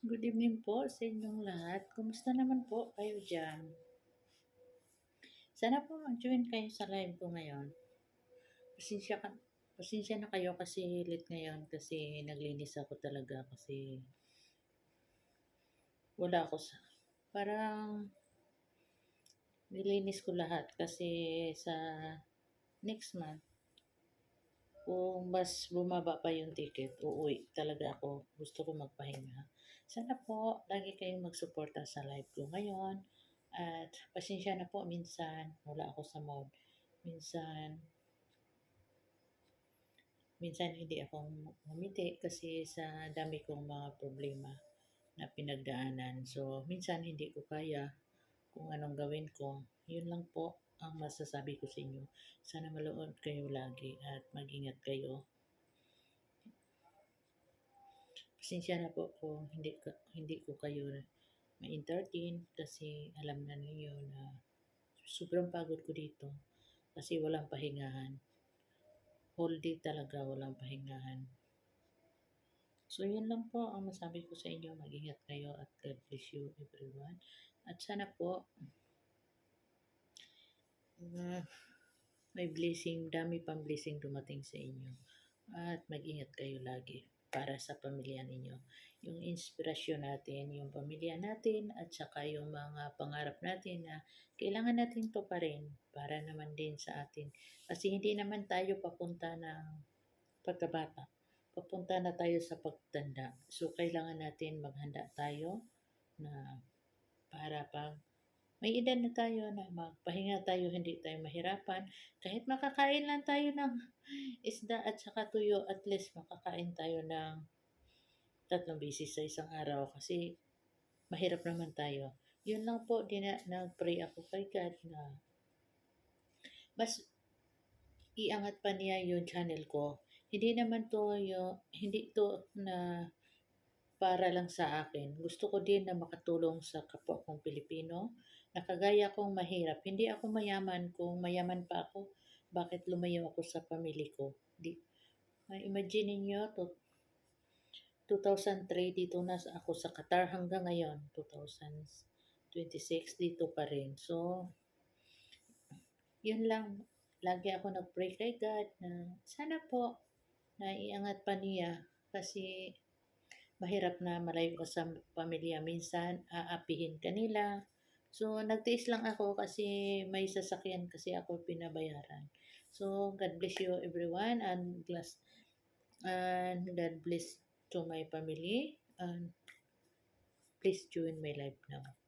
Good evening po sa inyong lahat. Kumusta naman po kayo diyan? Sana po mag-join kayo sa live ko ngayon. Pasensya ka pasensya na kayo kasi late ngayon kasi naglinis ako talaga kasi wala ako sa parang nilinis ko lahat kasi sa next month kung mas bumaba pa yung ticket, uuwi talaga ako. Gusto ko magpahinga. Sana po lagi kayong magsuporta sa live ko ngayon. At pasensya na po minsan wala ako sa mood. Minsan minsan hindi ako ngumiti kasi sa dami kong mga problema na pinagdaanan. So, minsan hindi ko kaya kung anong gawin ko. Yun lang po ang masasabi ko sa inyo. Sana malood kayo lagi at mag-ingat kayo. Pasensya na po kung hindi ko kayo ma-entertain kasi alam na ninyo na sobrang pagod ko dito kasi walang pahingahan. Whole day talaga walang pahingahan. So, yun lang po ang masabi ko sa inyo. Mag-ingat kayo at God bless you everyone. At sana po uh, may blessing, dami pang blessing dumating sa inyo. At mag-ingat kayo lagi para sa pamilya ninyo. Yung inspirasyon natin, yung pamilya natin, at saka yung mga pangarap natin na kailangan natin to pa rin para naman din sa atin. Kasi hindi naman tayo papunta ng pagkabata. Papunta na tayo sa pagtanda. So, kailangan natin maghanda tayo na para pag may edad na tayo na magpahinga tayo, hindi tayo mahirapan. Kahit makakain lang tayo ng isda at saka tuyo, at least makakain tayo ng 3 beses sa isang araw kasi mahirap naman tayo. Yun lang po, nag-pray ako kay God na mas iangat pa niya yung channel ko. Hindi to na para lang sa akin. Gusto ko din na makatulong sa kapwa kong Pilipino na kagaya kong mahirap. Hindi ako mayaman. Kung mayaman pa ako, bakit lumayo ako sa pamilya ko? Imagine niyo, 2003 dito na ako sa Qatar hanggang ngayon, 2026 dito pa rin. So, yun lang. Lagi ako nag-pray kay God na sana po na iangat pa niya kasi mahirap na malayo ka sa pamilya. Minsan, aapihin ka nila. So, nagtiis lang ako kasi may sasakyan kasi ako pinabayaran. So, God bless you everyone and God bless to my family and please join my live now.